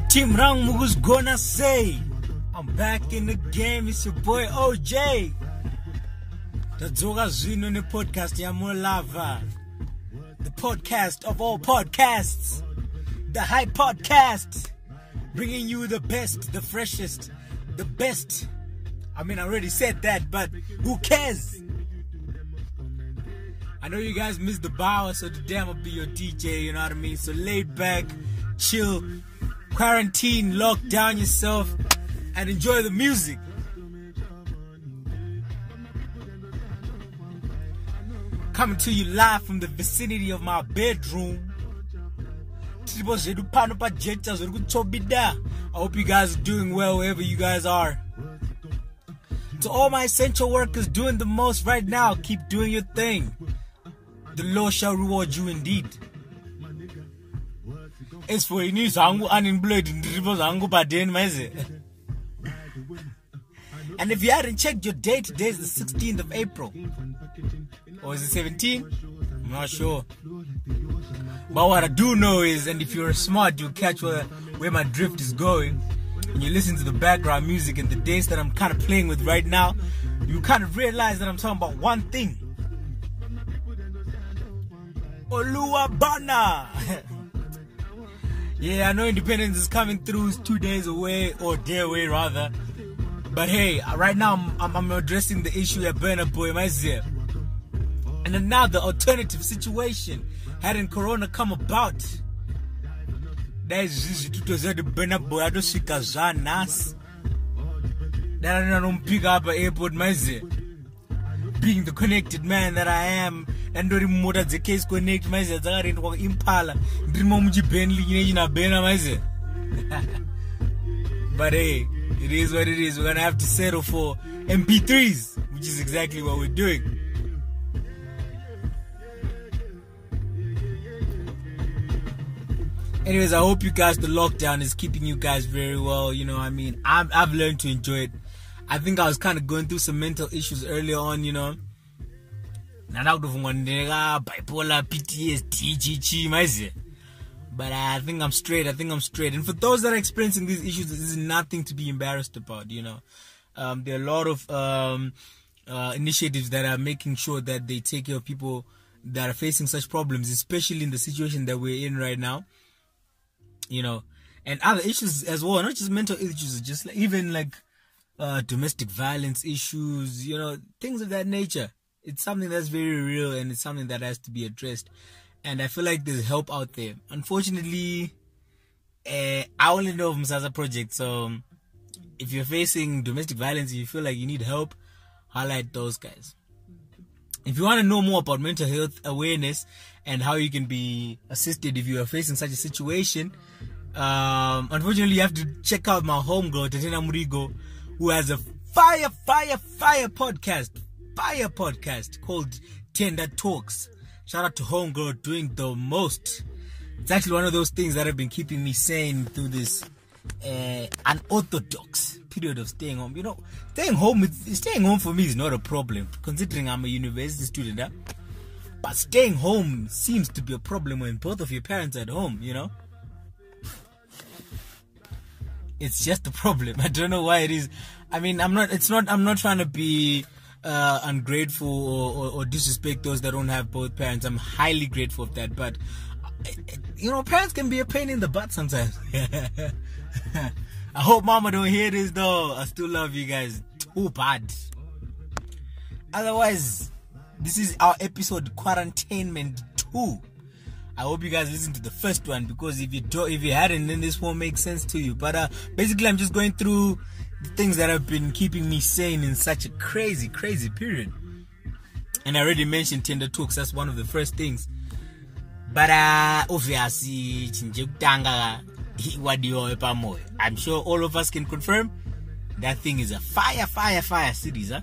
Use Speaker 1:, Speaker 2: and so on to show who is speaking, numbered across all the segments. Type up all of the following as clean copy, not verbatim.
Speaker 1: Team Rang Mugu's gonna say, I'm back in the game. It's your boy OJ. The Zoga Zino in the podcast, Yamo Lava. The podcast of all podcasts. The Hype Podcast. Bringing you the best, the freshest, the best. I mean, I already said that, but who cares? I know you guys missed the bower, so today I'm gonna be your DJ, you know what I mean? So lay back, chill, quarantine, lock down yourself, and enjoy the music. Coming to you live from the vicinity of my bedroom. I hope you guys are doing well wherever you guys are. To all my essential workers doing the most right now, keep doing your thing. The Lord shall reward you indeed. As for you, unemployed, and if you hadn't checked your date, today is the 16th of April. Or is it 17? I'm not sure. But what I do know is, and if you're smart, you'll catch where my drift is going. When you listen to the background music and the dates that I'm kind of playing with right now, you kind of realize that I'm talking about one thing. Burna. Yeah, I know independence is coming through. It's 2 days away, or day away rather. But hey, right now I'm addressing the issue at Burna boy myself. And another alternative situation, hadn't Corona come about, that is to the Burna boy. I don't see Kazanas. That I don't pick up an airport myself. Being the connected man that I am, and the remote the case connect myself. I didn't walk Impala. But hey, it is what it is. We're gonna have to settle for MP3s, which is exactly what we're doing. Anyways, I hope you guys, the lockdown is keeping you guys very well. You know, I mean, I've learned to enjoy it. I think I was kind of going through some mental issues earlier on, you know. Bipolar, PTSD, but I think I'm straight. And for those that are experiencing these issues, this is nothing to be embarrassed about, you know. There are a lot of initiatives that are making sure that they take care of people that are facing such problems, especially in the situation that we're in right now, you know. And other issues as well, not just mental issues, just even like domestic violence issues, you know, things of that nature. It's something that's very real, and it's something that has to be addressed. And I feel like there's help out there. Unfortunately, I only know of Msaza Project, so if you're facing domestic violence and you feel like you need help, highlight those guys. If you want to know more about mental health awareness and how you can be assisted if you are facing such a situation, unfortunately you have to check out my homegirl, Tatina Murigo, who has a fire podcast called Tender Talks. Shout out to homegirl doing the most. It's actually one of those things that have been keeping me sane through this unorthodox period of staying home. You know, staying home for me is not a problem, considering I'm a university student. But staying home seems to be a problem when both of your parents are at home, you know. It's just a problem. I don't know why it is. I mean, I'm not trying to be ungrateful or disrespect those that don't have both parents. I'm highly grateful of that, but parents can be a pain in the butt sometimes. I hope mama don't hear this though. I still love you guys too bad. Otherwise, this is our episode Quarantainment 2. I hope you guys listen to the first one, because if you hadn't, then this won't make sense to you. But basically, I'm just going through the things that have been keeping me sane in such a crazy period. And I already mentioned Tender Talks. That's one of the first things. But obviously, I'm sure all of us can confirm that thing is a fire series, huh?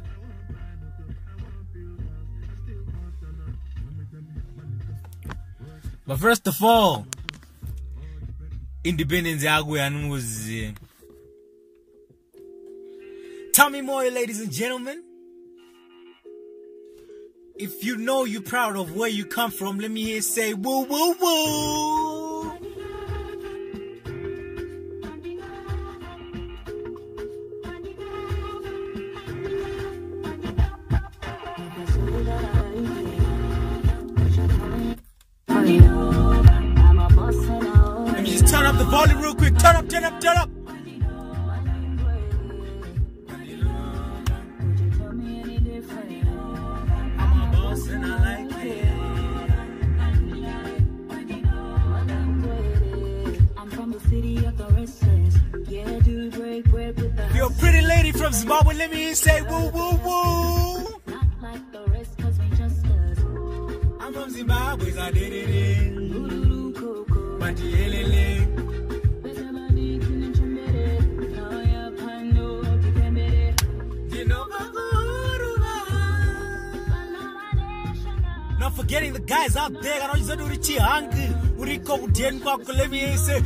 Speaker 1: But first of all, Independence Agwe was Tamy Moyo, ladies and gentlemen. If you know you're proud of where you come from, let me hear say woo woo woo. Let me just turn up the volume real quick. Turn up. And I like it. I'm from the city of the restless. Yeah, do break bread with us. You're a pretty lady from Zimbabwe. Let me say woo woo woo. Not like the rest, cause we just us. I'm from Zimbabwe, so I did it in. But not forgetting the guys out there. I know you're doing it hungry. Let me say,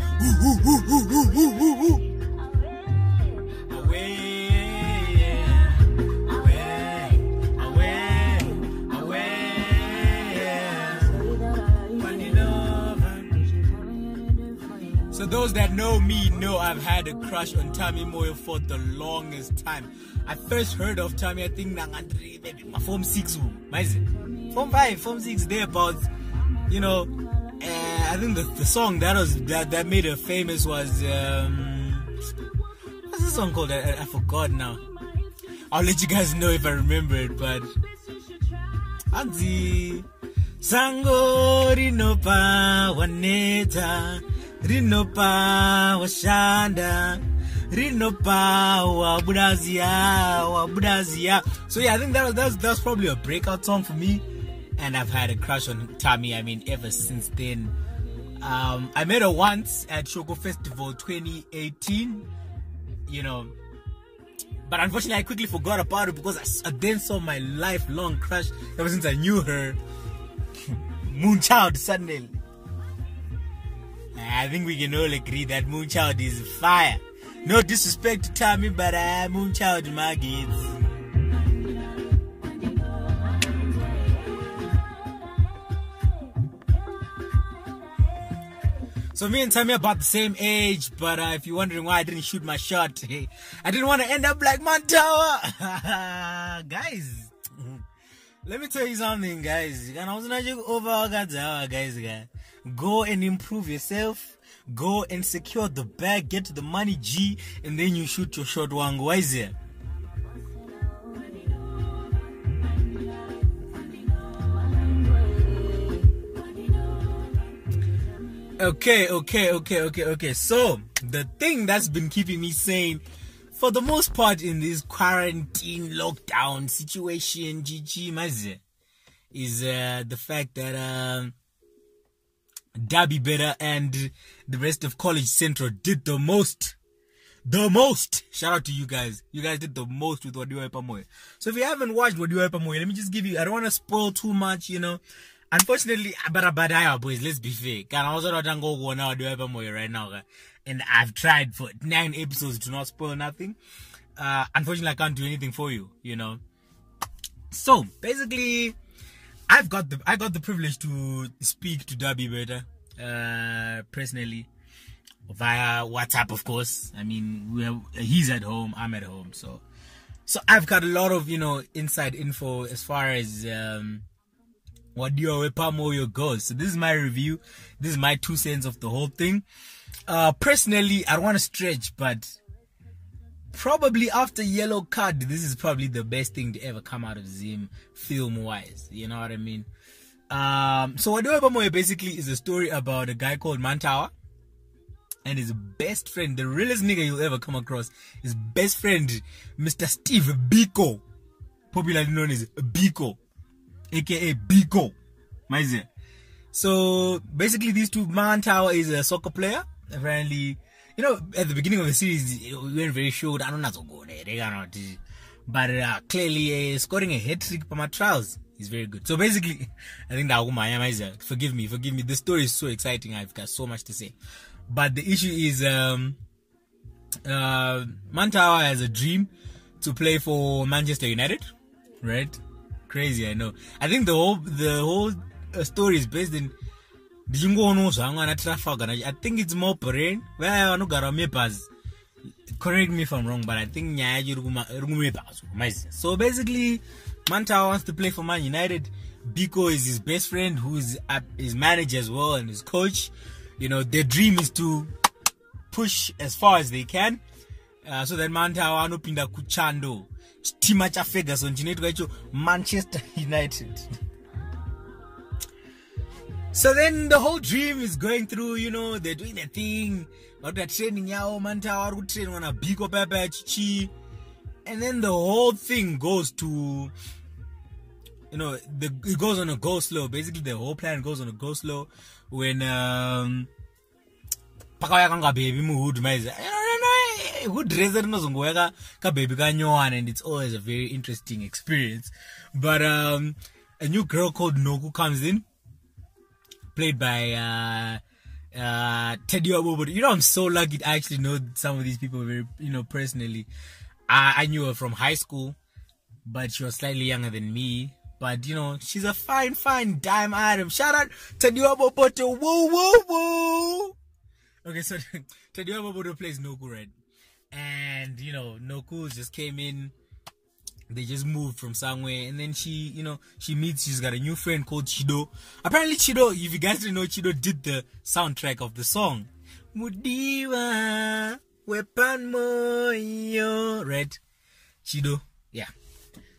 Speaker 1: So those that know me know I've had a crush on Tamy Moyo for the longest time. I first heard of Tamy, I think, maybe my Form 6, Form 5, Form 6, thereabouts. I think the song that made her famous was what's the song called? I forgot now. I'll let you guys know if I remember it. But Anzi Sango Rinopa Waneta Rinopa Washanda Rinopa Wabudazia. So yeah, I think that was probably a breakout song for me. And I've had a crush on Tamy, ever since then. I met her once at Shoko Festival 2018, but unfortunately I quickly forgot about it because I then saw my lifelong crush ever since I knew her, Moonchild, suddenly. I think we can all agree that Moonchild is fire. No disrespect to Tamy, but Moonchild my kids. So me and Tamy are about the same age, but if you're wondering why I didn't shoot my shot, I didn't want to end up like ManTawa. Guys, let me tell you something, guys. Go and improve yourself. Go and secure the bag, get the money, G, and then you shoot your shot. Why is it? Okay. So, the thing that's been keeping me sane for the most part in this quarantine lockdown situation, is the fact that Dabby Better and the rest of College Central did the most. Shout out to you guys. You guys did the most with Wadiwa Moyo. So if you haven't watched Wadiwa Moyo, let me just give you, I don't want to spoil too much, Unfortunately, boys, let's be fair. I was not going to go right now. And I've tried for 9 episodes to not spoil nothing. Unfortunately, I can't do anything for you, So, basically, I got the privilege to speak to Dabby Better, personally, via WhatsApp, of course. He's at home, I'm at home. So I've got a lot of, inside info as far as, Moyo goes. So this is my review. This is my 2 cents of the whole thing. Personally, I don't want to stretch, but probably after Yellow Card, this is probably the best thing to ever come out of Zim film-wise. You know what I mean? So Moyo basically is a story about a guy called ManTawa and his best friend, the realest nigga you'll ever come across, his best friend, Mr. Steve Biko, popularly known as Biko, aka Biko. So basically these two, ManTawa is a soccer player. Apparently, you know, at the beginning of the series, we weren't very sure. I don't know so good. But clearly, scoring a hat-trick for my trials is very good. So basically, I think that forgive me. The story is so exciting. I've got so much to say. But the issue is, ManTawa has a dream to play for Manchester United, right? Crazy, I know. I think the whole story is based in. I think it's more brain. Correct me if I'm wrong, but I think so basically ManTawa wants to play for Man United. Biko is his best friend, who is his manager as well and his coach. You know, their dream is to push as far as they can, so that ManTawa anopinda kuchando chima cha Ferguson chinoitwa Manchester United. So then the whole dream is going through, you know, they're doing their thing, but they're training yao, ManTawa would train on a Biko Pepe Chichi, and then the whole thing goes to, you know, it goes on a go slow. Basically, the whole plan goes on a go slow when Pakawaya baby mood and it's always a very interesting experience. But a new girl called Noku comes in, played by Teddy Obobo. You know, I'm so lucky to actually know some of these people very, you know, personally. I knew her from high school, but she was slightly younger than me. But, you know, she's a fine dime item. Shout out Teddy Obobo. Woo. Okay, so Teddy Obobo plays Noku, right? And, you know, Noku just came in. They just moved from somewhere, and then she's got a new friend called Chido. Apparently Chido, if you guys didn't know, Chido did the soundtrack of the song. Mudiwa, wepan moyo, right? Chido, yeah.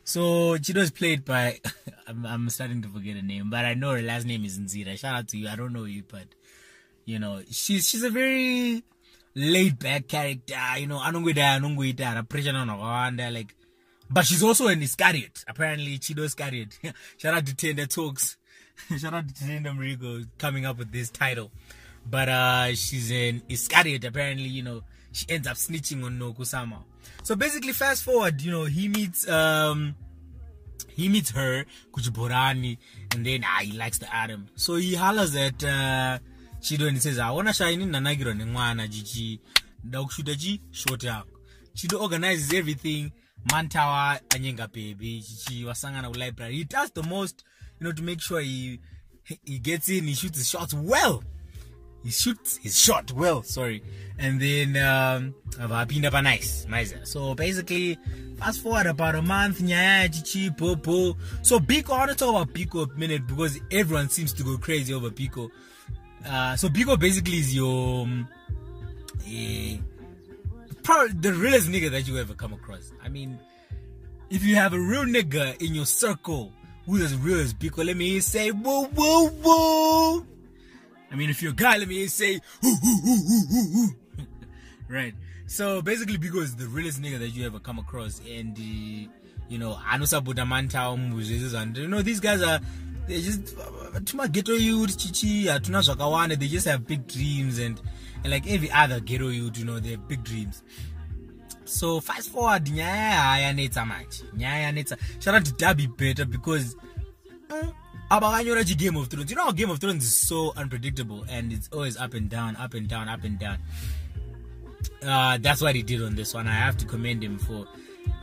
Speaker 1: So Chido is played by, I'm starting to forget her name, but I know her last name is Nzira. Shout out to you, I don't know you, but, you know, she's a very laid-back character, you know, like, but she's also an Iscariot. Apparently, Chido Iscariot. Shout out to Tender Talks. Shout out to Tender Marigo coming up with this title. But she's an Iscariot. Apparently, you know, she ends up snitching on Noku somehow. So basically, fast forward, you know, he meets her, Kuchiborani, and then he likes the Adam. So he hollers at Chido and he says, I wanna shine in Nanagiro Nengwana Gigi Daukshudaji short out. Chido organizes everything. ManTawa anyenga baby, Chichi wasangana library. He does the most, you know, to make sure he gets in, he shoots his shots well. Sorry. And then nice. So basically, fast forward about a month, Chichi, Popo. So Biko, I want to talk about Biko a minute because everyone seems to go crazy over Biko. So Biko basically is your probably the realest nigga that you ever come across. I mean, if you have a real nigga in your circle who's as real as Biko, let me say whoa. I mean, if you're a guy, let me say whoo. Right. So basically, Biko is the realest nigga that you ever come across, and you know, Anusabuta ManTawa movies, and you know, these guys they're just too much ghetto youth, chichi, they just have big dreams and like every other ghetto youth, you know, they have big dreams. So fast forward, shout out to Darby better because Game of Thrones. You know how Game of Thrones is so unpredictable and it's always up and down. That's what he did on this one. I have to commend him for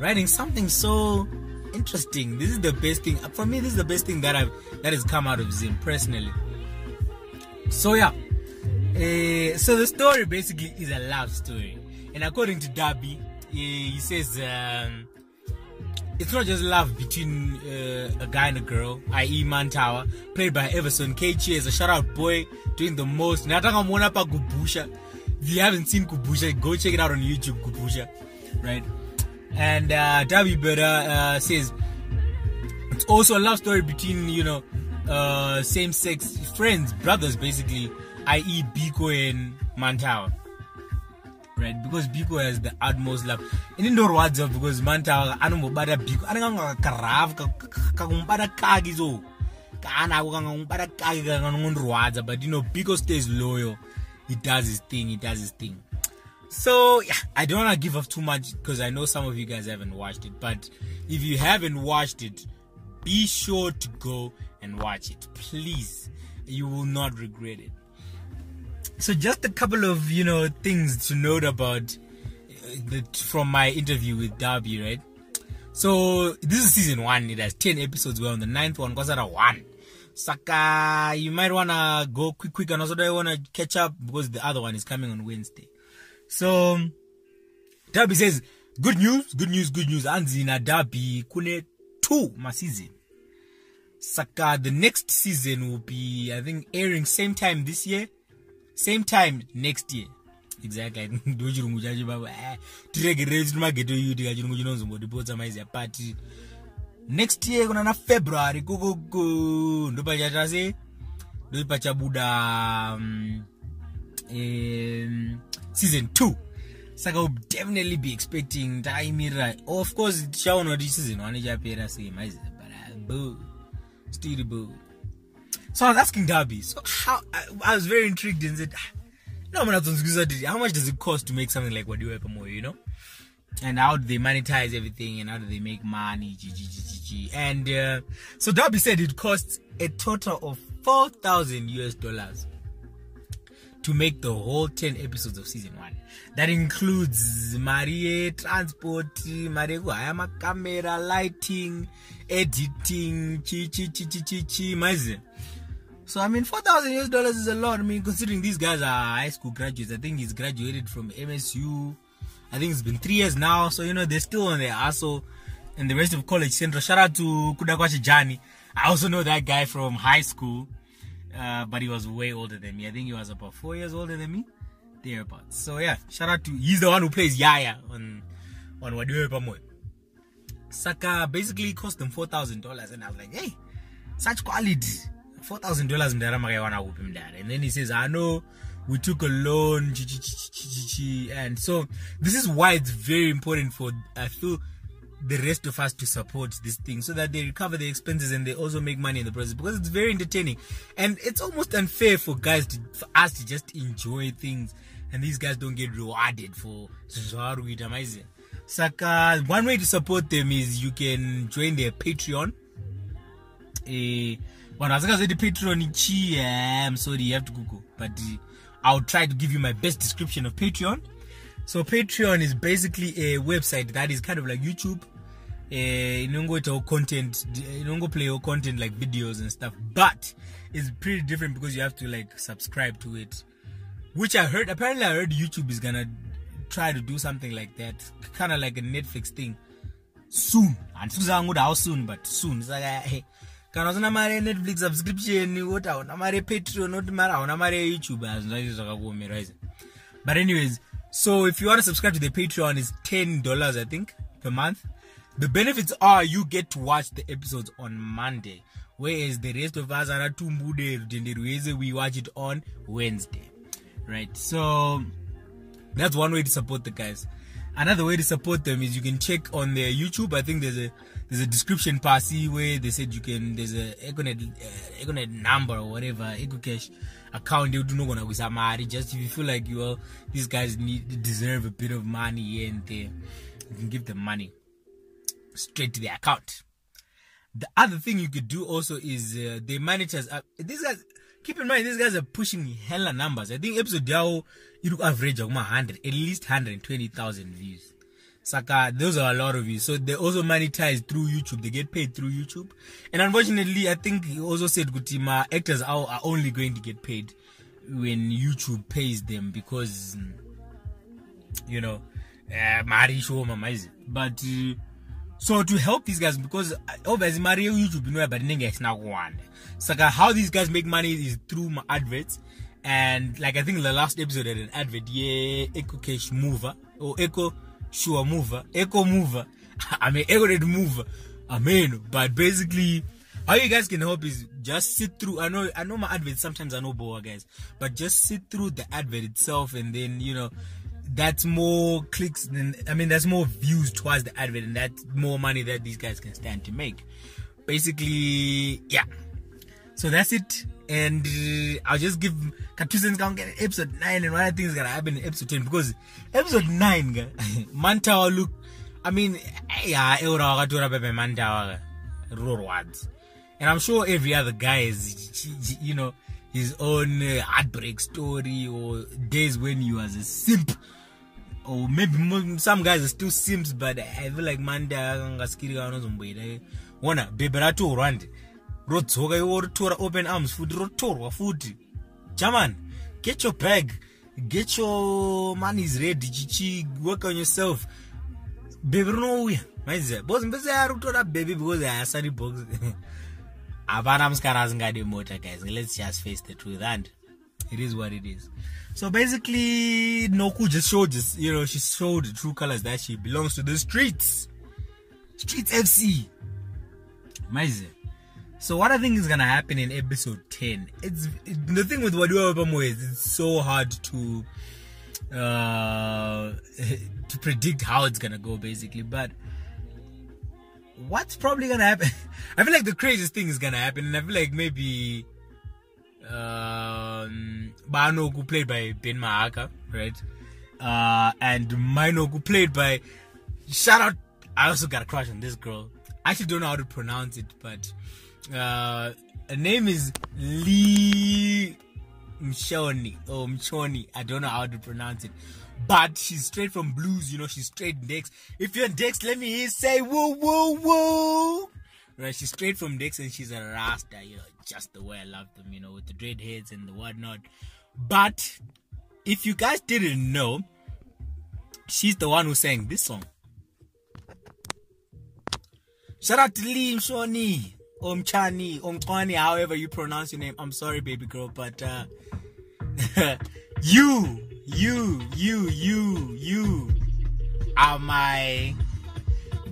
Speaker 1: writing something so interesting. This is the best thing for me. This is the best thing that has come out of Zim personally. So yeah, so the story basically is a love story, and according to Darby, he says it's not just love between a guy and a girl, i.e. ManTawa, played by Everson Keichi, is a shout-out boy, doing the most. If you haven't seen Kubusha, go check it out on YouTube, Kubusha, right? And Davi Burna says it's also a love story between, same-sex friends, brothers, basically, i.e. Biko and ManTawa. Right, because Biko has the utmost love. And in the words of because ManTawa, anomobada Biko, but Biko stays loyal. He does his thing. So yeah, I don't want to give up too much because I know some of you guys haven't watched it. But if you haven't watched it, be sure to go and watch it, please. You will not regret it. So just a couple of, things to note about from my interview with Darby, right? So this is season 1. It has 10 episodes. We're on the 9th one. Because at 1. Saka, you might want to go quick and also don't want to catch up because the other one is coming on Wednesday. So Darby says, good news. Anzina Darby kune 2 ma season. Saka, the next season will be, I think, airing same time this year. Same time next year. Exactly. Next year kuna February season 2. So I will definitely be expecting Tamy, right? Of course, this season 1 still boo. So I was asking Darby, so how I was very intrigued and said, how much does it cost to make something like Moyo, and how do they monetize everything and how do they make money, and so Darby said it costs a total of $4,000 to make the whole 10 episodes of season 1. That includes Marie transport, Marie camera, lighting, editing, So I mean, $4,000 is a lot. I mean, considering these guys are high school graduates. I think he's graduated from MSU. I think it's been 3 years now. So they're still on their hustle and the rest of college central. Shout out to Kudakwachi Jani. I also know that guy from high school, but he was way older than me. I think he was about 4 years older than me, thereabouts. So yeah, shout out to, he's the one who plays Yaya on Moyo. Saka basically cost them $4,000, and I was like, hey, such quality. $4,000 and then he says, I know we took a loan, and so this is why it's very important for, I feel, the rest of us to support this thing so that they recover the expenses and they also make money in the process, because it's very entertaining. And it's almost unfair for us to just enjoy things and these guys don't get rewarded for Saka. One way to support them is you can join their Patreon. When I was going to say the Patreon, I'm sorry, you have to Google, but I'll try to give you my best description of Patreon. So Patreon is basically a website that is kind of like YouTube. You don't go to content, you don't go play your content like videos and stuff, but it's pretty different because you have to like subscribe to it, which I heard, apparently I heard YouTube is gonna try to do something like that, kind of like a Netflix thing soon. And how soon, but soon. It's like, hey, can I Netflix subscription, what out, Patreon, not YouTube. But anyways, so if you want to subscribe to the Patreon, it's $10, I think, per month. The benefits are you get to watch the episodes on Monday, whereas the rest of us are we watch it on Wednesday, right? So that's one way to support the guys. Another way to support them is you can check on their YouTube. I think there's a description passy where they said you can, there's a Econet number or whatever, EcoCash account. You do not want to just if you feel like these guys deserve a bit of money here and there, you can give them money straight to their account. The other thing you could do also is they monetize. These guys, keep in mind, these guys are pushing hella numbers. I think episode Yao, you average of 100, at least 120,000 views. Saka, those are a lot of views. So they also monetize through YouTube. They get paid through YouTube. And unfortunately, I think he also said Gutima actors are only going to get paid when YouTube pays them because, but So to help these guys, because obviously Mario YouTube no but it's not one. So how these guys make money is through my adverts. And like I think the last episode had an advert, yeah, Eco Cash Mover or Eco Sure Mover, Eco Mover. I mean Eco Red Mover. I mean, but basically how you guys can help is just sit through. I know my adverts sometimes I know bore guys, but just sit through the advert itself, and then that's more clicks than that's more views towards the advert, and that's more money that these guys can stand to make. Basically, yeah. So that's it, and I'll just give Toosie gonna get episode 9, and what I think is gonna happen in episode 10, because episode 9, ManTawa look. Yeah, ManTawa words. And I'm sure every other guy is, his own heartbreak story, or days when he was a simp, or maybe some guys are still simps, but I feel like ManTawa wanna beberato rwand rotsoka open arms food rotorwa food. Jaman, get your bag, get your money's ready, chichi, work on yourself. Baby no we boss baby because I study books. Guys, let's just face the truth, and it is what it is. So basically Noku just showed she showed the true colors that she belongs to the streets FC. So what I think is gonna happen in episode 10, the thing with Moyo is it's so hard to predict how it's gonna go basically, but what's probably gonna happen, I feel like the craziest thing is gonna happen, and I feel like maybe Banoku played by Ben Mahaka, right? And Mainoku played by, shout out, I also got a crush on this girl. I actually don't know how to pronounce it, but her name is Mchoney or Mchoney. I don't know how to pronounce it, but she's straight from blues. She's straight Dex. If you're Dex, let me hear say woo woo woo. Right, she's straight from Dex, and she's a Rasta. Just the way I love them. With the dreadheads and the whatnot. But if you guys didn't know, she's the one who sang this song. Shout out to Lee Mchoney. Mchoney, Mchoney, however you pronounce your name. I'm sorry, baby girl, but you are my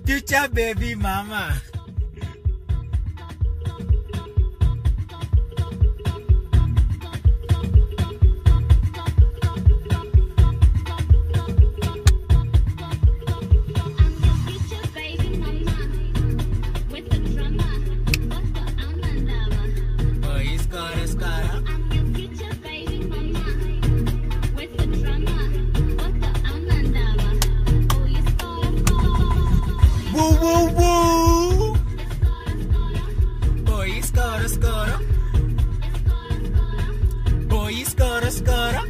Speaker 1: future baby mama. Skoro.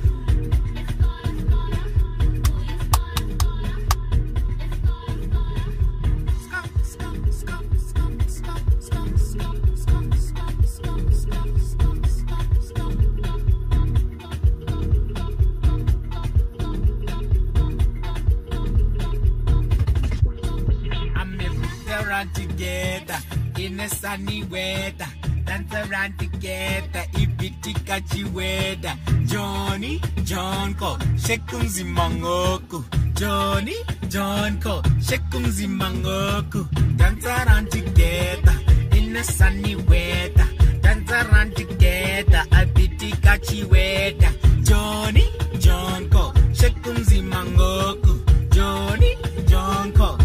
Speaker 1: Around together in a sunny weather, dance around together, ibitika chiweda. Johnny, John ko, shekunzi mangoku. Johnny, John ko, shekunzi mangoku. Dance around together in a sunny weather, dance around together, ibitika chiweda. Johnny, John ko, shekunzi mangoku. Johnny, John ko.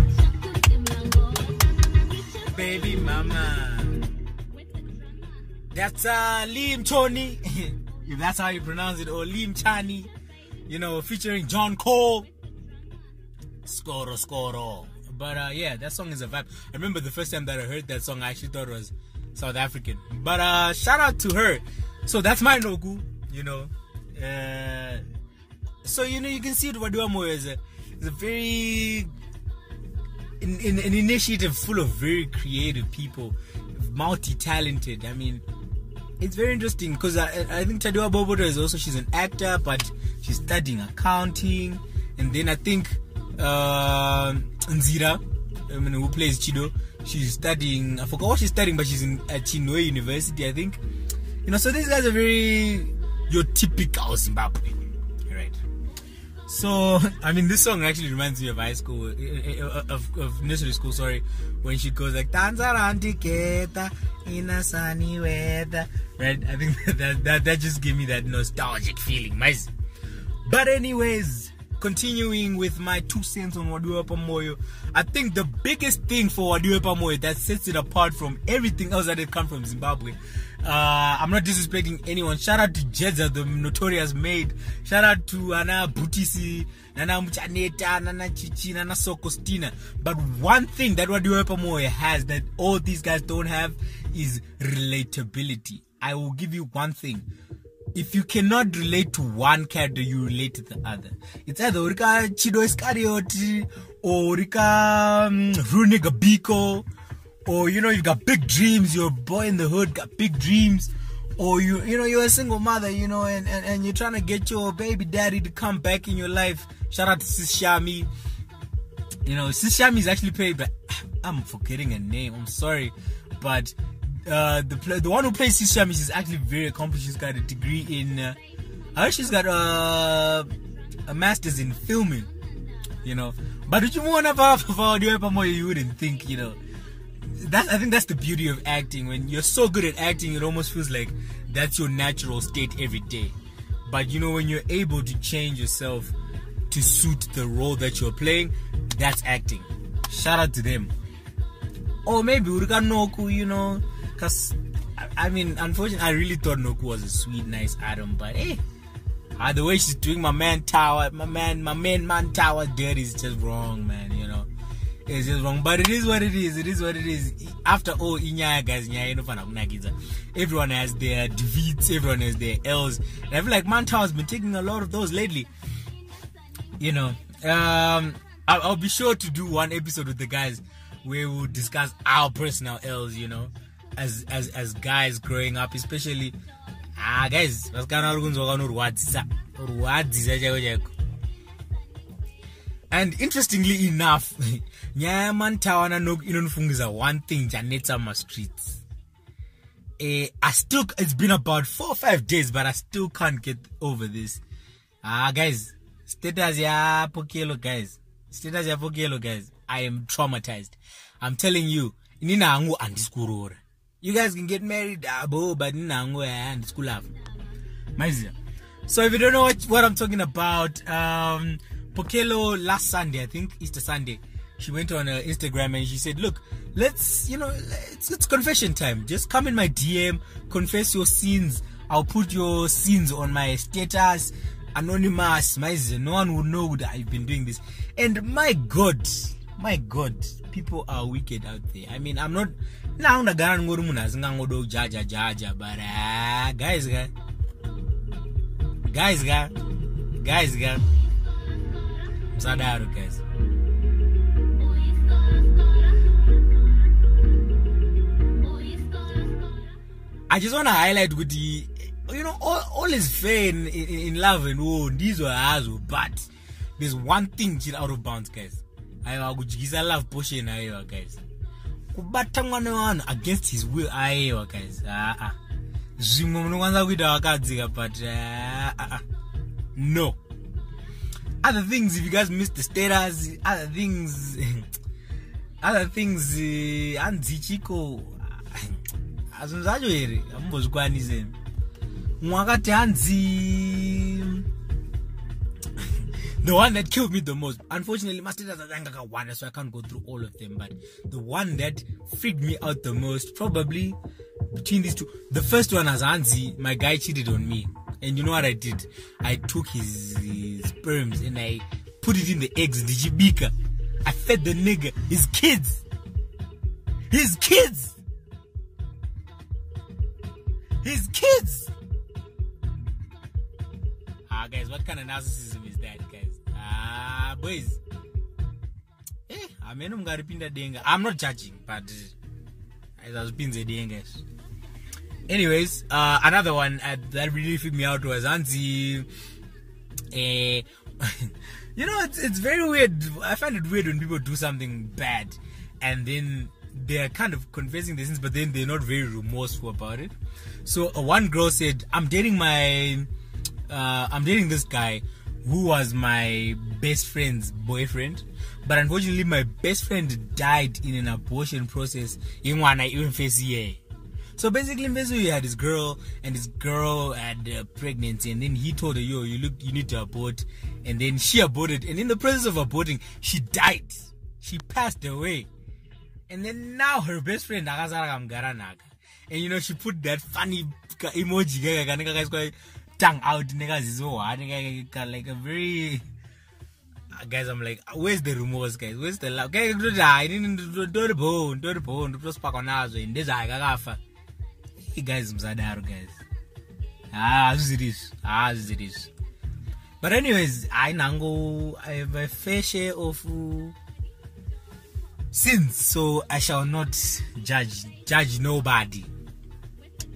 Speaker 1: Baby mama. That's Lee Mchoney, if that's how you pronounce it, or Lee Mchoney, featuring John Cole. Skoro. But yeah, that song is a vibe. I remember the first time that I heard that song, I actually thought it was South African. But shout out to her. So that's my Nogu, so you can see what Moyo is a very an initiative full of very creative people, multi-talented. It's very interesting because I think Tadiwa Bobodo is also, she's an actor, but she's studying accounting. And then I think Nzira, who plays Chido. She's studying, I forgot what she's studying, but she's in at Chinwe University, I think. So these guys are very your typical Zimbabwe, right? So, this song actually reminds me of high school, of nursery school, sorry, when she goes like, Danza together in a sunny weather, right? I think that just gave me that nostalgic feeling, nice. But anyways, continuing with my 2 cents on Wadiwepa Moyo, I think the biggest thing for Wadiwepa Moyo that sets it apart from everything else that had come from Zimbabwe, I'm not disrespecting anyone. Shout out to Jedza, the notorious maid. Shout out to Ana Butisi, Nana Mchaneta, Nana Chichi, Nana Sokostina. But one thing that Wadiwepa Moyo has that all these guys don't have is relatability. I will give you one thing. If you cannot relate to one character, you relate to the other. It's either Urika Chido Iscariot, or Urika Runiga Biko, or you've got big dreams, you're a boy in the hood, got big dreams, or you're a single mother, and you're trying to get your baby daddy to come back in your life. Shout out to Sis Shami. Sis Shami is actually played, but I'm forgetting her name, I'm sorry, but the one who plays Sis Shami is actually very accomplished. She's got a degree in I heard she's got a master's in filming, but if you want to you wouldn't think, I think that's the beauty of acting. When you're so good at acting, it almost feels like that's your natural state every day. But when you're able to change yourself to suit the role that you're playing, that's acting. Shout out to them. Or maybe Urika Noku, because unfortunately, I really thought Noku was a sweet, nice Adam, but hey, the way she's doing my ManTawa, my ManTawa dirty is just wrong, man. It's just wrong, but it is what it is. It is what it is. After all, guys, everyone has their defeats, everyone has their L's, and I feel like ManTawa has been taking a lot of those lately. I'll be sure to do one episode with the guys where we'll discuss our personal L's, as guys growing up, especially guys. And interestingly enough, ManTawa inonifungiza one thing janetsa my streets. It's been about 4 or 5 days, but I still can't get over this. Guys, status ya Pokelo, guys. I am traumatized. I'm telling you, nina angu andiskurora. You guys can get married, but nina angu andiskulava. So if you don't know what I'm talking about, Pokelo last Sunday, I think Easter Sunday, she went on her Instagram and she said, look, it's confession time. Just come in my DM, confess your sins. I'll put your sins on my status, anonymous. No one will know that I've been doing this. And my God, people are wicked out there. I'm not now but guys, Sadaro, guys. I just want to highlight with the, all is fair in love and these were ours, but there's one thing she's out of bounds, guys. I love pushing guys. Against his will, guys. No. Other things, if you guys missed the status, other things, Anzichiko, Azunzajo, Ambosquanizen, Mwagatanzi. The one that killed me the most, unfortunately, my status are one, so I can't go through all of them, but the one that freaked me out the most, probably between these two, the first one as Anzi, my guy cheated on me. And you know what I did? I took his sperms and I put it in the eggs in the jibika. I fed the nigga his kids. Guys, what kind of narcissism is that, guys? Boys. I'm not judging, but I was being the guys. Anyways, another one that really freaked me out was Anzi. It's very weird. I find it weird when people do something bad and then they're kind of confessing their sins, but then they're not very remorseful about it. So one girl said, I'm dating this guy who was my best friend's boyfriend, but unfortunately my best friend died in an abortion process. So basically, he had this girl, and this girl had pregnancy, and then he told her, yo, you need to abort, and then she aborted, and in the process of aborting, she died. She passed away. And then now her best friend, and you know, she put that funny emoji, tongue out, like a very... Guys, I'm like, where's the remorse, guys? Where's the love? Guys, mzadaro, guys. It is. But anyways, I have a fair share of sins, so I shall not judge nobody.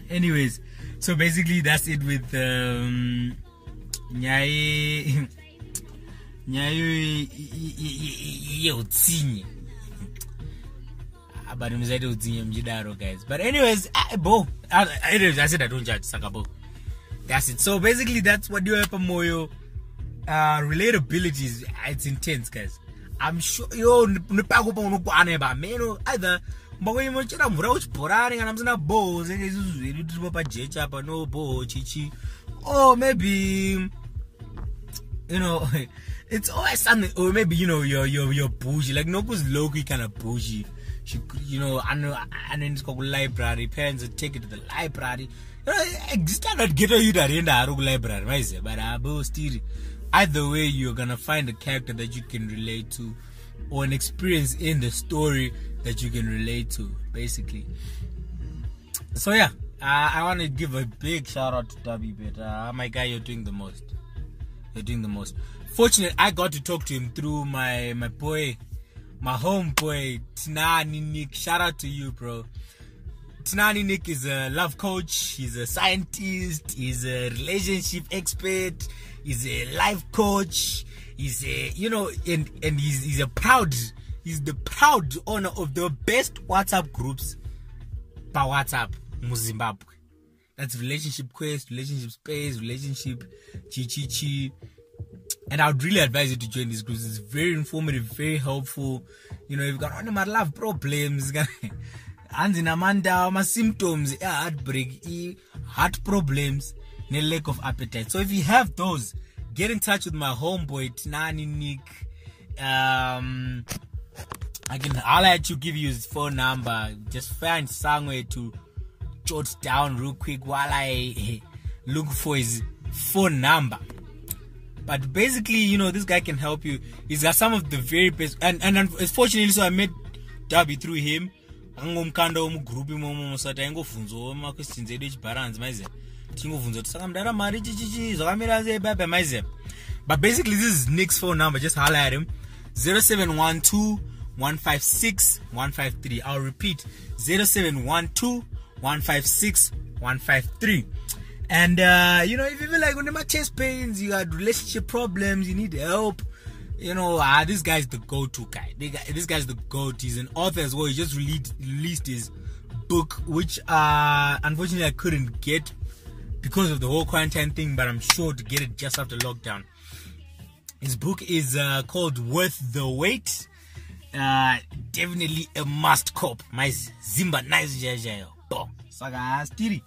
Speaker 1: Anyways, so basically that's it with Nyaye guys. But anyways, I said I don't judge Sakabo. That's it. So basically that's what you have for Moyo. Relatability is, it's intense, guys. I'm sure yo either or maybe, you know, it's always something, or maybe, you know, you're bougie, like Nobu's low-key kind of bougie. She, you know, I know it's called library. Parents would take it to the library. You know, this time that get you that in the library, right? But still, either way, you're gonna find a character that you can relate to, or an experience in the story that you can relate to, basically. So yeah, I want to give a big shout out to Tamy, but my guy, you're doing the most. You're doing the most. Fortunately, I got to talk to him through my boy, my homeboy, Tinani Nick. Shout out to you, bro. Tinani Nick is a love coach. He's a scientist. He's a relationship expert. He's a life coach. He's a, you know, and he's the proud owner of the best WhatsApp groups by WhatsApp in Zimbabwe. That's Relationship Quest, Relationship Space, Relationship Chi. And I would really advise you to join these groups. It's very informative, very helpful. You know, if you've got one of my love problems, my symptoms, heartbreak, heart problems, and lack of appetite. So if you have those, get in touch with my homeboy, Tinani Nick. I can holler at you, give you his phone number. Just find somewhere to jot down real quick while I look for his phone number. But basically, you know, this guy can help you. He's got some of the very best, and unfortunately, so I met Darby through him. But basically, this is Nick's phone number. Just holler at him. 0712 156 153. I'll repeat, 0712 156 153. And you know, if you feel like when my chest pains, you got relationship problems, you need help, you know, this guy's the go-to guy. This guy's the go-to. He's an author as well. He just released his book, which unfortunately I couldn't get because of the whole quarantine thing, but I'm sure to get it just after lockdown. His book is called Worth the Wait. Definitely a must cop. My Zimba nice jajayo. Saga stiri.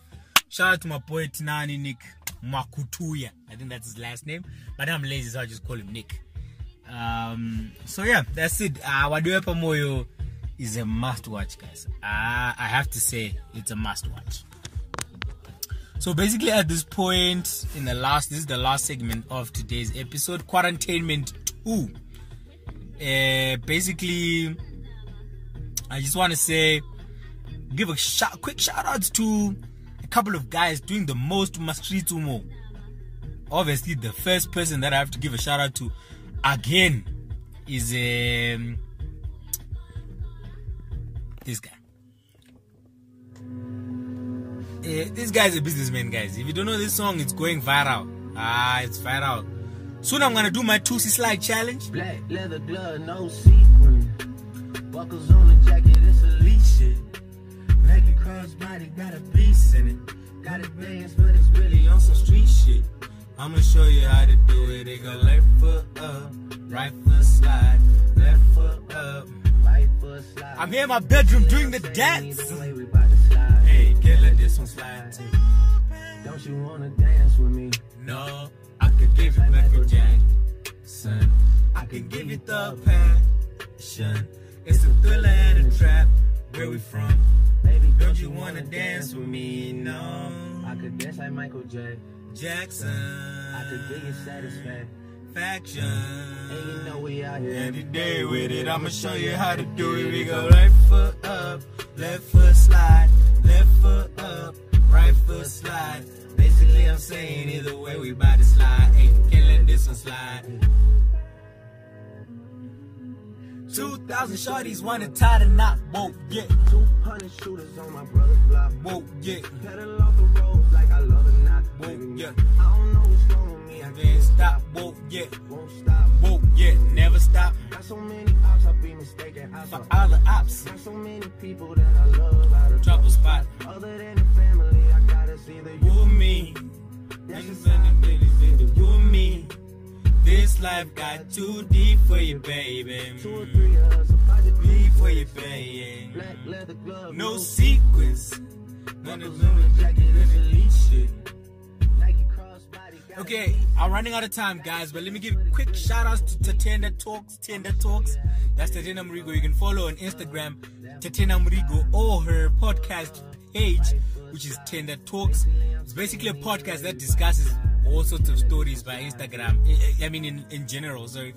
Speaker 1: Shout out to my boy Tinani Nick Makutuya. I think that's his last name, but I'm lazy, so I just call him Nick. So yeah, that's it. Waduepa Moyo is a must watch, guys. I have to say it's a must watch. So basically, at this point this is the last segment of today's episode, Quarantainment 2. Basically, I just want to say, give a quick shout out to a couple of guys doing the most Mastritumo. Obviously, the first person that I have to give a shout out to again is this guy. This guy is a businessman, guys. If you don't know this song, it's going viral. It's viral. Soon I'm gonna do my Toosie slide challenge.
Speaker 2: Black leather glove, no sequin. Buckles on the jacket, it's elite shit. Nike crossbody, got a piece in it. Got it bands, but it's really on some street shit. I'ma show you how to do it. They go left foot up, right foot slide, left foot up, right foot slide.
Speaker 1: I'm here in my bedroom doing the dance.
Speaker 2: Hey, can't let this one slide too. Don't you wanna dance with me?
Speaker 1: No, I could give you Michael Jackson. I could give you the passion. It's a thriller and a trap. Where we from?
Speaker 2: Baby,
Speaker 1: Don't you wanna dance with me? No.
Speaker 2: I could dance like Michael
Speaker 1: Jackson.
Speaker 2: I could give you satisfaction. And you know we out here
Speaker 1: every day with it. I'ma show you how to do it. We go right foot up, left foot slide, left foot up, right foot slide. Basically, I'm saying either way we bout to slide. Hey, can't let this one slide. 2,000 shorties wanna tie the knot. Whoa, yeah.
Speaker 2: 200 shooters on my brother's block.
Speaker 1: Whoa, yeah.
Speaker 2: Pedal off the roads like I love it not.
Speaker 1: Whoa, yeah.
Speaker 2: I don't know what's wrong with me. I
Speaker 1: Then stop. Whoa, yeah.
Speaker 2: won't stop.
Speaker 1: Whoa, yeah. Never stop.
Speaker 2: Got so many ops, I be mistaken. I
Speaker 1: For all the ops.
Speaker 2: got so many people that I love out of
Speaker 1: Trouble spot.
Speaker 2: Other than the family, I gotta see the
Speaker 1: You and me.
Speaker 2: That's just
Speaker 1: You and me. This life got too deep for you, baby.
Speaker 2: 2 or 3 of us about to be
Speaker 1: Deep for you, baby.
Speaker 2: black leather glove.
Speaker 1: No sequence. None of
Speaker 2: Buckles on the jacket, it's elite shit. Nike crossbody, got
Speaker 1: Okay, I'm running out of time, guys, but let me give quick shout outs to Tender Talks. Tender Talks. That's Tatena Murigo. You can follow on Instagram, Tatena Murigo, or her podcast page, which is Tender Talks. It's basically a podcast that discusses all sorts of stories by Instagram. I mean, in general. So you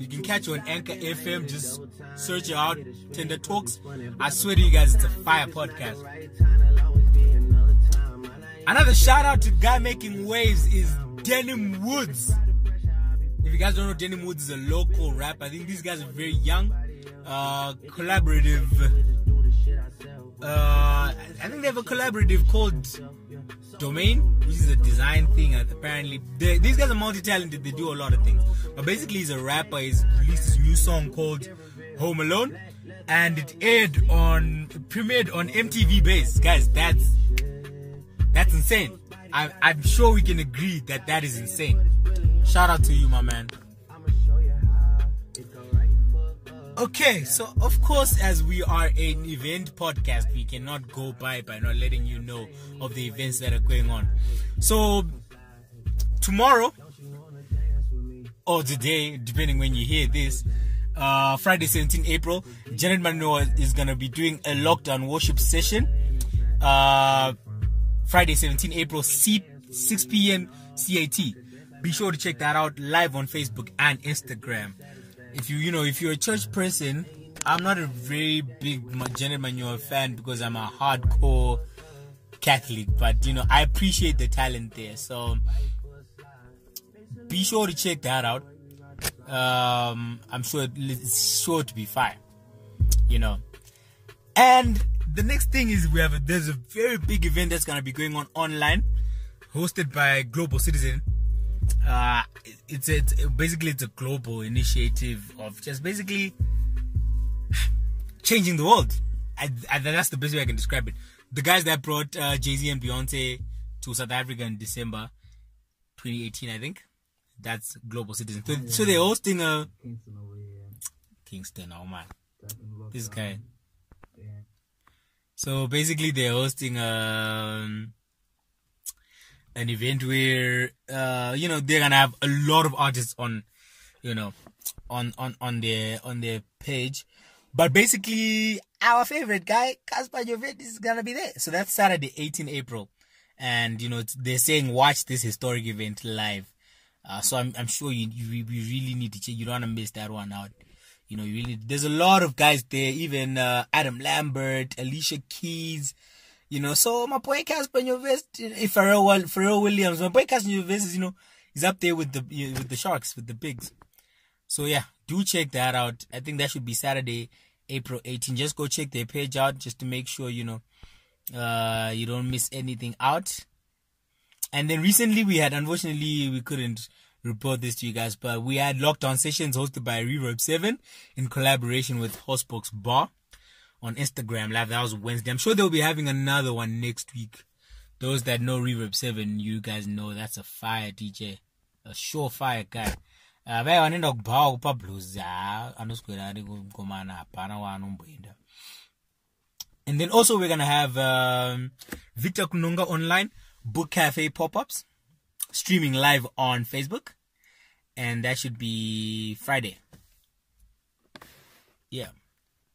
Speaker 1: can catch you on Anchor FM. Just search it out, Tender Talks. I swear to you guys, it's a fire podcast. Another shout out to guy making waves is Denim Woods. If you guys don't know, Denim Woods is a local rapper. I think these guys are very young, collaborative. I think they have a collaborative called Domain, which is a design thing. Apparently, these guys are multi-talented. They do a lot of things. But basically, he's a rapper. He's released his new song called Home Alone, and it premiered on MTV Base. Guys, that's insane. I'm sure we can agree that is insane. Shout out to you, my man. Okay, so of course, as we are an event podcast, we cannot go by not letting you know of the events that are going on. So tomorrow, or today, depending when you hear this, Friday 17 April, Janet Manoa is going to be doing a lockdown worship session. Friday 17 April, 6 p.m. CAT. Be sure to check that out live on Facebook and Instagram. If you're a church person, I'm not a very big Janet Manoa fan because I'm a hardcore Catholic, but I appreciate the talent there. So be sure to check that out. I'm sure it's sure to be fire. And the next thing is there's a very big event that's gonna be going on online, hosted by Global Citizen. It's a global initiative of just basically changing the world. That's the best way I can describe it. The guys that brought Jay-Z and Beyonce to South Africa in December 2018, I think. That's Global Citizen. So they're hosting a Kingston, oh man, this guy. So basically, they're hosting an event where they're gonna have a lot of artists on their page, but basically our favorite guy Casper Jovet is gonna be there. So that's Saturday 18 April, and they're saying watch this historic event live. So I'm sure you really need to check. You don't want to miss that one out. There's a lot of guys there, even Adam Lambert, Alicia Keys. So my boy Casper Jovet, Pharrell Williams, my boy Casper Jovet is, he's up there with the sharks, with the bigs. So yeah, do check that out. I think that should be Saturday, April 18. Just go check their page out just to make sure, you don't miss anything out. And then recently unfortunately we couldn't report this to you guys. But we had lockdown sessions hosted by Reverb 7 in collaboration with Horsebox Bar on Instagram Live. That was Wednesday. I'm sure they'll be having another one next week. Those that know Reverb 7, you guys know that's a fire DJ. A surefire guy. And then also we're going to have Victor Kununga Online Book Cafe pop-ups streaming live on Facebook. And that should be Friday. Yeah.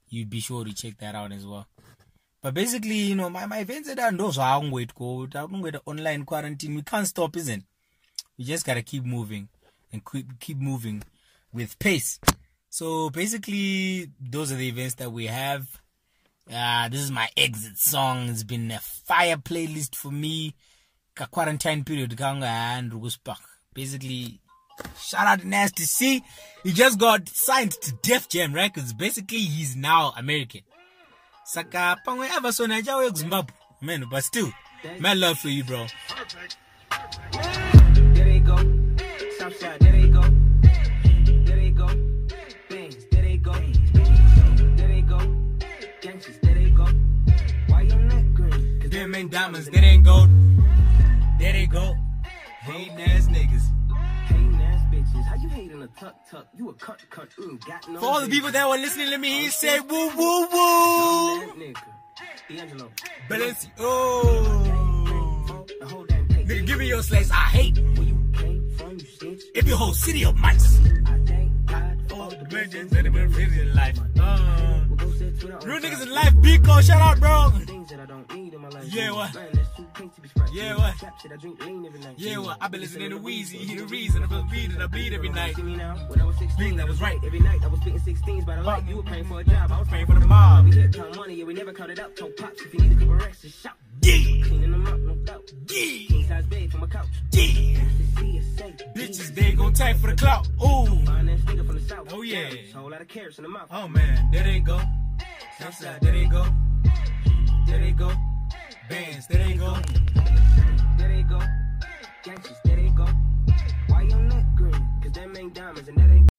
Speaker 1: You'd be sure to check that out as well. But basically, you know, my events are done. Those are wait go. Online quarantine. We can't stop, isn't it? We just gotta keep moving and keep moving with pace. So basically, those are the events that we have. This is my exit song. It's been a fire playlist for me. Quarantine period. Basically, shout out to Nasty C. He just got signed to Def Jam Records. Basically, he's now American. Saka pangwe ever so Nigeria Zimbabwe. Man, but still, my love for you, bro.
Speaker 2: There they go. Southside, there they go. There they go. Bangs, there they go. There they go. Gangsters, there they go. Why your neck green? Cause
Speaker 1: them ain't diamonds, they ain't gold. There they go. Hating ass niggas.
Speaker 2: Hating ass bitches. How you hating a tuck? You a cut. Got no.
Speaker 1: For all the people that were listening, let me hear you say woo woo woo.
Speaker 2: D'Angelo.
Speaker 1: Balance. Oh. Nigga, give me your slice. I hate.
Speaker 2: Where you came from, you snitch.
Speaker 1: If your whole city of mice.
Speaker 2: I thank God for all the
Speaker 1: legends that have been in life. Real niggas in life. Biko, shout out, bro. Yeah, what? Yeah, what? Yeah, what? I've been listening to Weezy. He the reason. I bleed every night. Being that was right.
Speaker 2: Every night I was spitting 16s by the light. You were praying for a job. I was
Speaker 1: praying for the mob.
Speaker 2: We hit count money, yeah, we never counted up. Told pops if you need a couple racks, just shout.
Speaker 1: Yeah.
Speaker 2: Cleaning them up, no doubt.
Speaker 1: Yeah.
Speaker 2: King size bed from a couch.
Speaker 1: Yeah. Bitches, they gon' type for the clout. Ooh.
Speaker 2: Find that nigga from the south.
Speaker 1: Oh, yeah.
Speaker 2: Whole lot of carrots in the mouth.
Speaker 1: Oh, man. There they go. Southside, there they go. There they go. Bands, there they go.
Speaker 2: There they go. Gangsters, there they go. Why your neck green? Cause them ain't diamonds and that ain't